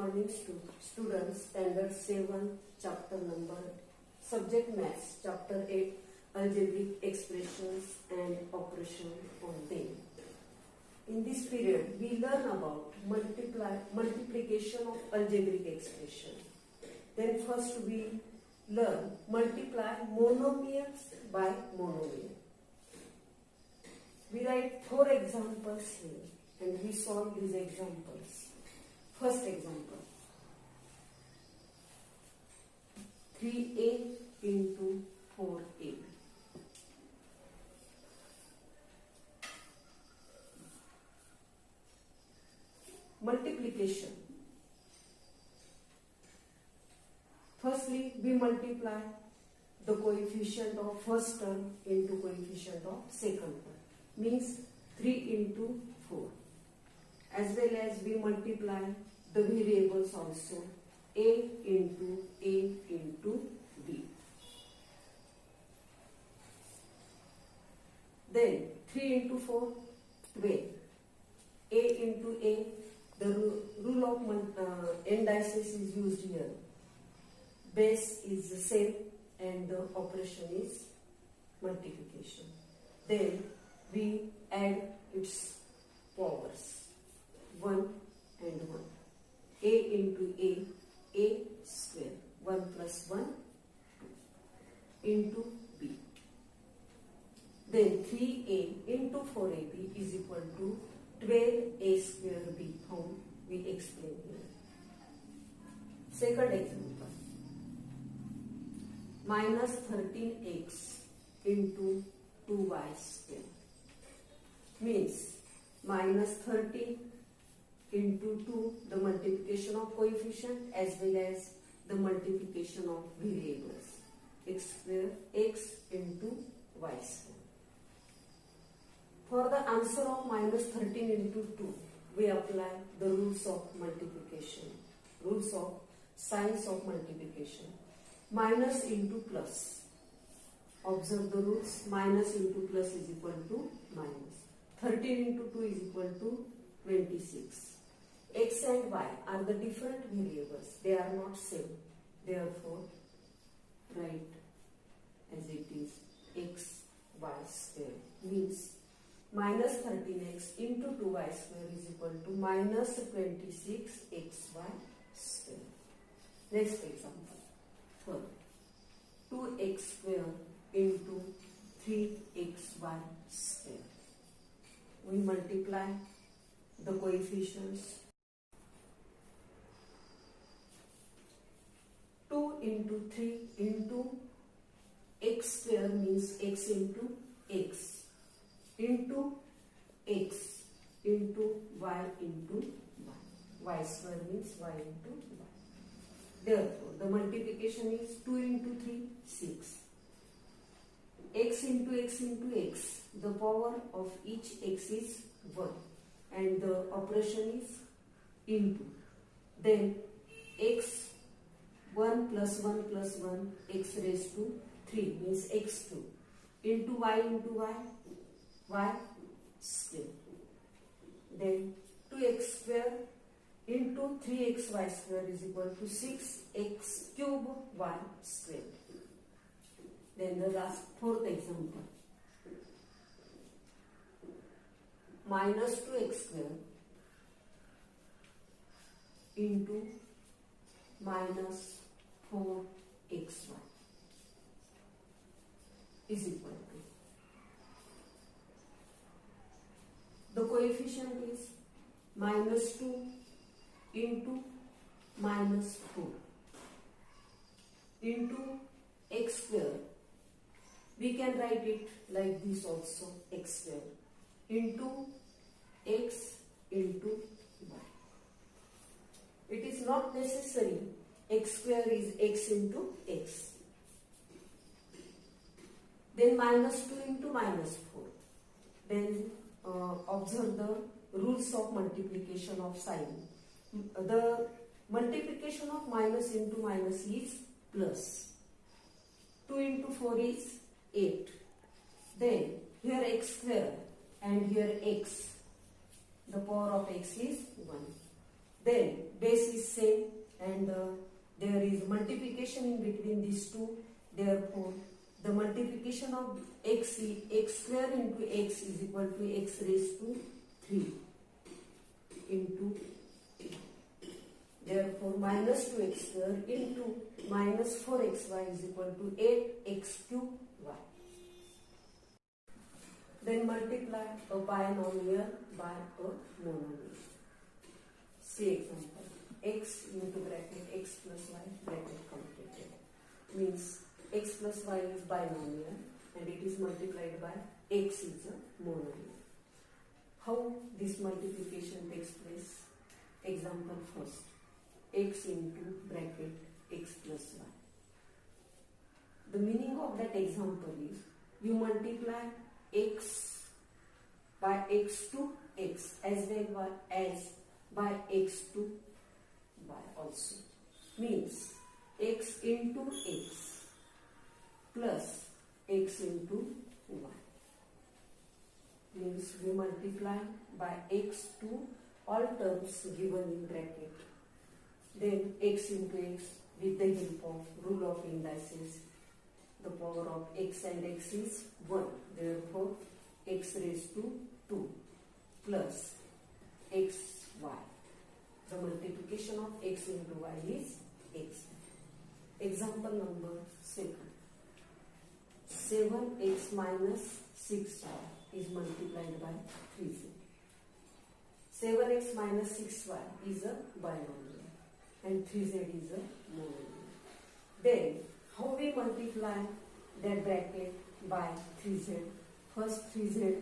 morning students, standard 7, chapter number, subject maths, chapter 8, algebraic expressions and operation on them. In this period, we learn about multiplication of algebraic expression. Then first we learn multiply monomials by monomial. We write 4 examples here and we solve these examples. First example, 3a into 4a. Multiplication. Firstly, we multiply the coefficient of first term into coefficient of second term. Means 3 into 4. As well as we multiply the variables also, a into b. Then 3 into 4, 12. A into a, the rule of indices is used here. Base is the same and the operation is multiplication. Then we add its powers, 1 and 1. A into a square, 1 plus 1, 2, into b. Then 3a into 4ab is equal to 12a square b. How we explain here. Second example, minus 13x into 2y square. Means minus 13 into 2, the multiplication of coefficient as well as the multiplication of variables, x square, x into y square. For the answer of minus 13 into 2, we apply the rules of multiplication, rules of signs of multiplication. Minus into plus. Observe the rules. Minus into plus is equal to minus. 13 into 2 is equal to 26. X and y are the different variables. They are not same. Therefore, write as it is x y square. Means minus 13x into 2y square is equal to minus 26xy square. Next example. For 2x square into 3xy square. We multiply the coefficients. 2 into 3 into x square means x into x into x into y into y. Y square means y into y. Therefore, the multiplication is 2 into 3, 6. X into x into x. The power of each x is 1. And the operation is into. Then x 1 plus 1 plus 1 x raised to 3 means x2 into y, y square. Then 2x square into 3xy square is equal to 6x cube y square. Then the last fourth example, minus 2x square into minus 4xy is equal to, the coefficient is minus 2 into minus 4 into x square. We can write it like this also, x square into x into y. It is not necessary x square is x into x. Then minus 2 into minus 4. Then observe the rules of multiplication of sign. The multiplication of minus into minus is plus. 2 into 4 is 8. Then here x square and here x. The power of x is 1. Then base is same, and there is multiplication in between these two. Therefore, the multiplication of x square into x is equal to x raised to 3 into 8. Therefore, minus 2x square into minus 4xy is equal to 8x cube y. Then multiply a binomial by a monomial. See example. X into bracket x plus y bracket completed. Means x plus y is binomial and it is multiplied by x is a monomial. How this multiplication takes place? Example first. X into bracket x plus y. The meaning of that example is you multiply x by x to x as well as by x to y also. Means x into x plus x into y. Means we multiply by x to all terms given in bracket. Then x into x with the help of rule of indices. The power of x and x is 1. Therefore, x raised to 2 plus xy. The multiplication of x into y is x. Example number 7. 7x minus 6y is multiplied by 3z. 7x minus 6y is a binomial and 3z is a monomial. Then, how we multiply that bracket by 3z? First 3z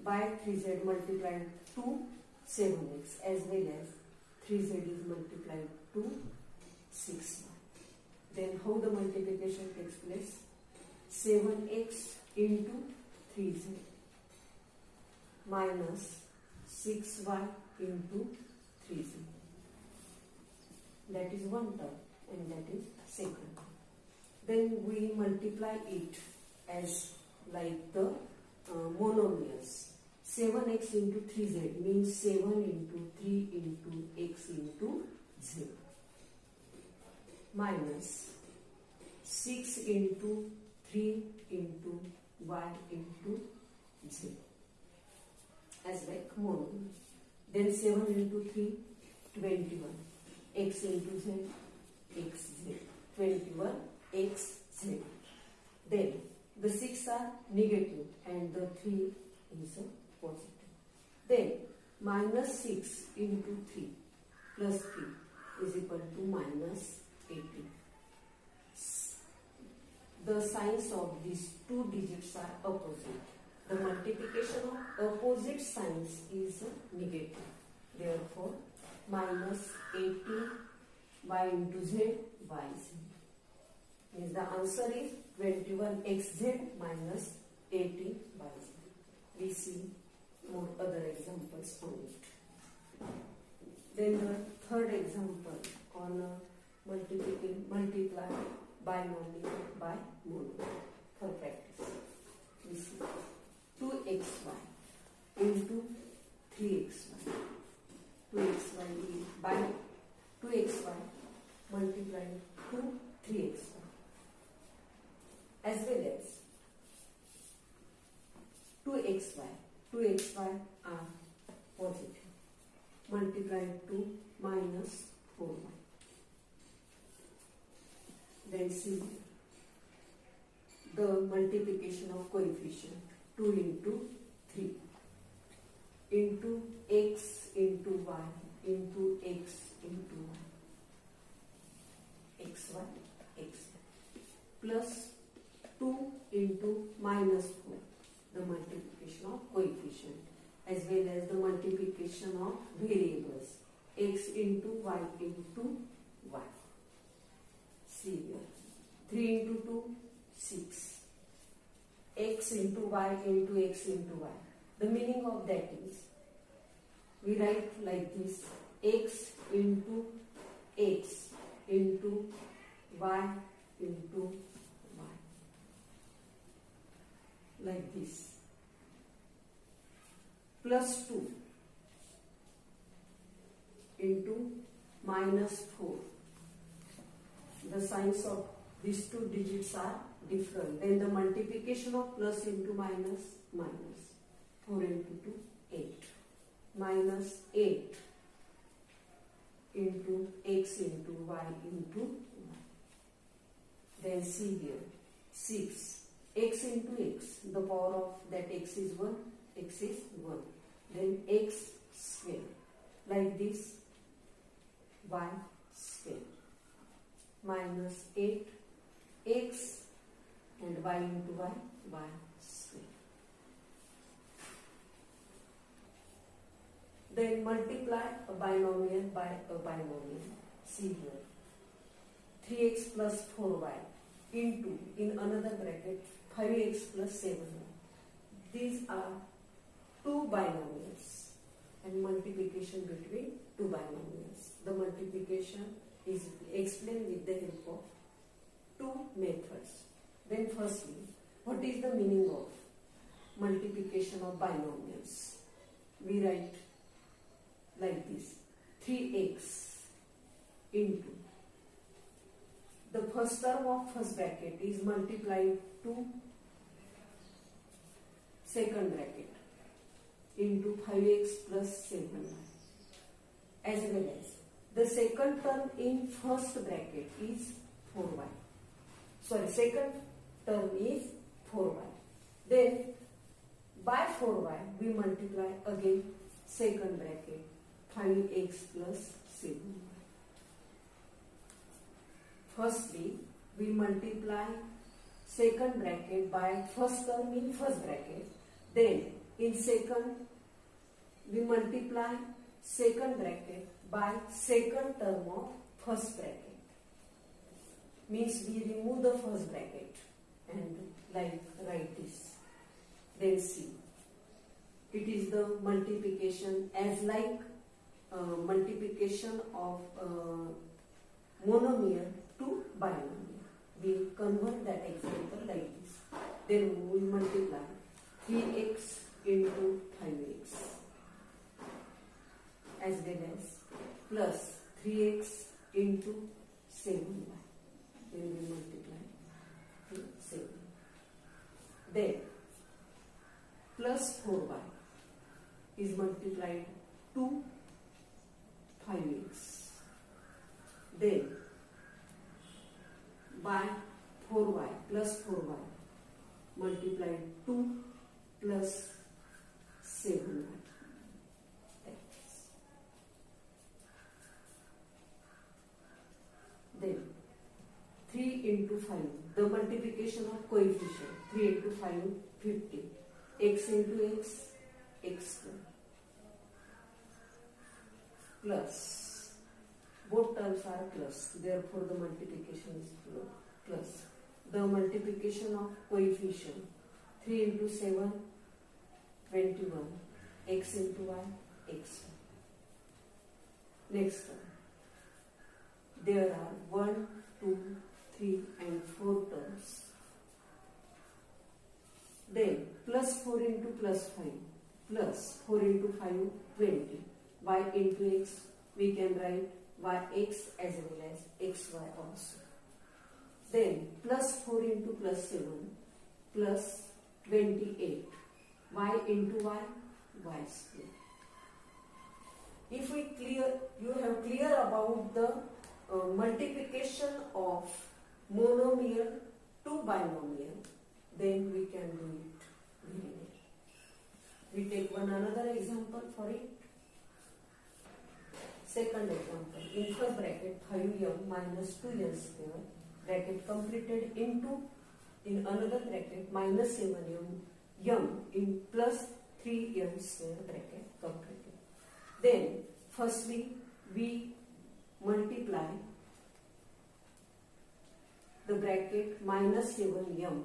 by 3z multiplied to 7x as well as 3z is multiplied to 6y. Then how the multiplication takes place? 7x into 3z minus 6y into 3z. That is one term and that is second term. Then we multiply it as like the monomials. 7x into 3z means 7 into 3 into x into z minus 6 into 3 into y into z as like monomial. Then 7 into 3, 21, x into z, x z, 21 x z. Then the 6 are negative and the 3 is a positive. Then minus 6 into 3 plus 3 is equal to minus 18. The signs of these two digits are opposite. The multiplication of opposite signs is negative. Therefore, minus 18 y into z, y z. Means the answer is 21xz minus 18 yz. We see more other examples on it. Then the third example on multiply binomial by monomial for practice. We see 2xy into 3xy. 2xy by 2xy multiplied to 3xy as well as 2xy. 2xy are positive multiplied to minus 4y. Then see the multiplication of coefficient 2 into 3 into x into y into x into y. xy, xy plus 2 into minus 4. The multiplication of coefficient as well as the multiplication of variables x into y into y. See here 3 into 2, 6. X into y into x into y. The meaning of that is we write like this: x into x into y into y. Like this. Plus 2 into minus 4. The signs of these two digits are different. Then the multiplication of plus into minus, minus. 4 into 2, 8. Minus 8 into x into y into y. Then see here, 6. X into x. The power of that x is 1. X is 1. Then x square. Like this, y square. Minus 8 x and y into y, y square. Then multiply a binomial by a binomial. See here, 3x plus 4y into, in another bracket, 5x plus 7y. These are two binomials and multiplication between two binomials. The multiplication is explained with the help of two methods. Then firstly, what is the meaning of multiplication of binomials? We write like this, 3x into, the first term of first bracket is multiplied to second bracket into 5x plus 7y, as well as the second term in first bracket is 4y. Sorry, second term is 4y. Then by 4y we multiply again second bracket 5x plus 7y. Firstly, we multiply second bracket by first term in first bracket. Then in second, we multiply second bracket by second term of first bracket. Means we remove the first bracket and like write this. Then see, it is the multiplication as like multiplication of monomial to binomial. We convert that example like this. Then we multiply 3x into 5x as well as plus 3x into 7y. Then we multiply to 7. Then plus 4y is multiplied to 5x. Then by 4y plus 4y multiplied 2 plus 7y. Then 3 into 5, the multiplication of coefficient, 3 into 5, 50, x into x, x square, plus, both terms are plus, therefore the multiplication is plus. The multiplication of coefficient, 3 into 7, 21, x into y, x. Next term, there are 1, 2, 3 and 4 terms. Then plus 4 into plus 5, plus 4 into 5, 20, y into x, we can write yx as well as xy also. Then plus 4 into plus 7, plus 28, y into y, y square. If you have clear about the multiplication of monomial to binomial, then we can do it very well. We take another example for it. Second example, in first bracket 5m minus 2n square, bracket completed into, in another bracket minus 7m in plus 3n square, bracket completed. Then firstly we multiply the bracket minus 7m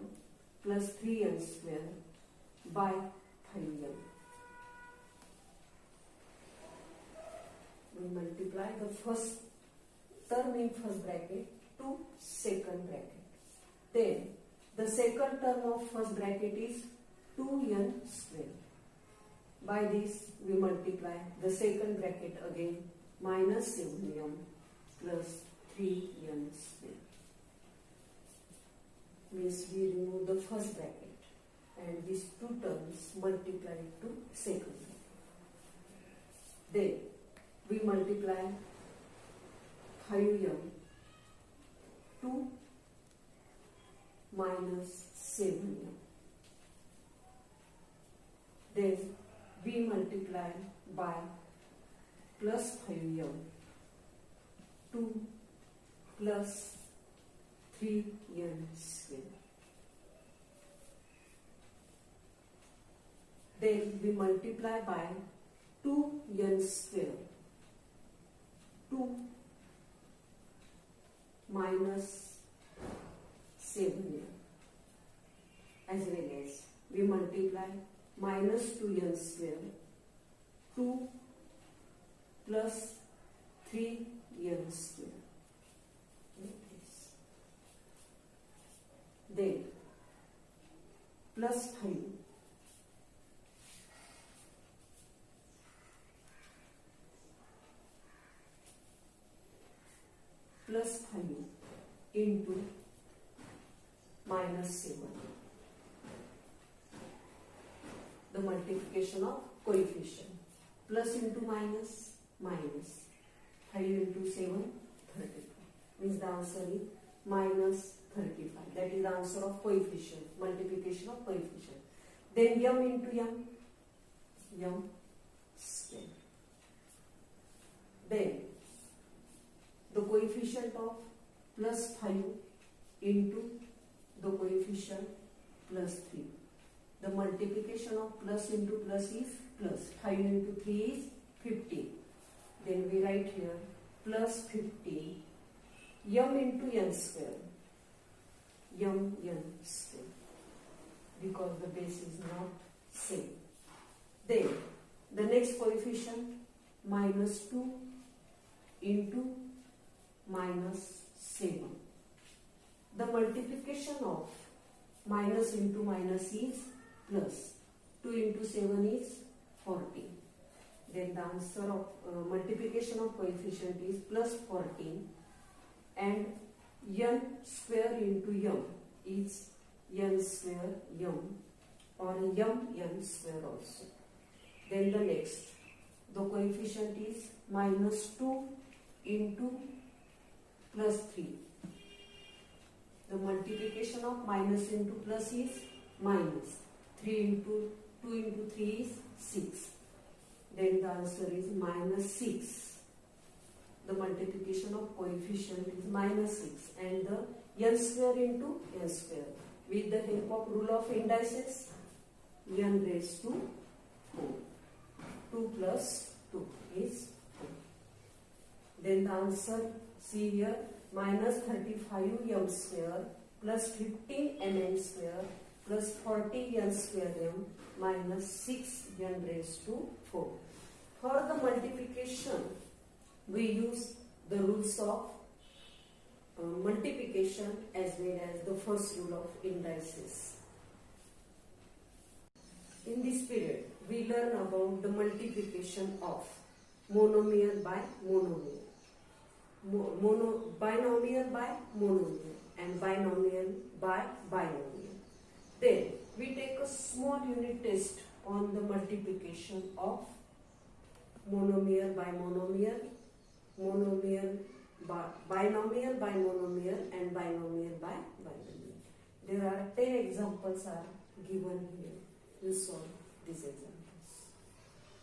plus 3n square by 5m. We multiply the first term in first bracket to second bracket. Then the second term of first bracket is 2n square. By this we multiply the second bracket again minus 7m plus 3n square. Means we remove the first bracket and these two terms multiply to second bracket. Then we multiply 5m 2 minus 7m. Then we multiply by plus 5m 2 plus 3n square. Then we multiply by 2n square 2 minus 7n, as well as we multiply minus 2n square 2 plus 3n square. Like this. Then plus 5 plus 5 into minus 7. The multiplication of coefficient. Plus into minus, minus. 5 into 7, 35. Means the answer is minus 35. That is the answer of coefficient. Multiplication of coefficient. Then m into m square. Then the coefficient of plus 5 into the coefficient plus 3. The multiplication of plus into plus is plus. 5 into 3 is 50. Then we write here plus 50 m into n square. M n square. Because the base is not same. Then the next coefficient minus 2 into minus 7. The multiplication of minus into minus is plus. 2 into 7 is 14. Then the answer of multiplication of coefficient is plus 14 and n square into m is n square m or n square also. Then the next, the coefficient is minus 2 into plus 3. The multiplication of minus into plus is minus. 3 into 2 into 3 is 6. Then the answer is minus 6. The multiplication of coefficient is minus 6 and the n square into n square. With the help of rule of indices, n raised to 4. 2 plus 2 is 4. Then the answer, see here, minus 35 m square plus 15 mm square plus 40 n square m minus 6 n raised to 4. For the multiplication, we use the rules of multiplication as well as the first rule of indices. In this period, we learn about the multiplication of monomial by monomial. Binomial by monomial and binomial by binomial. Then we take a small unit test on the multiplication of monomial by monomial, binomial by monomial and binomial by binomial. There are 10 examples are given here. You solve this example.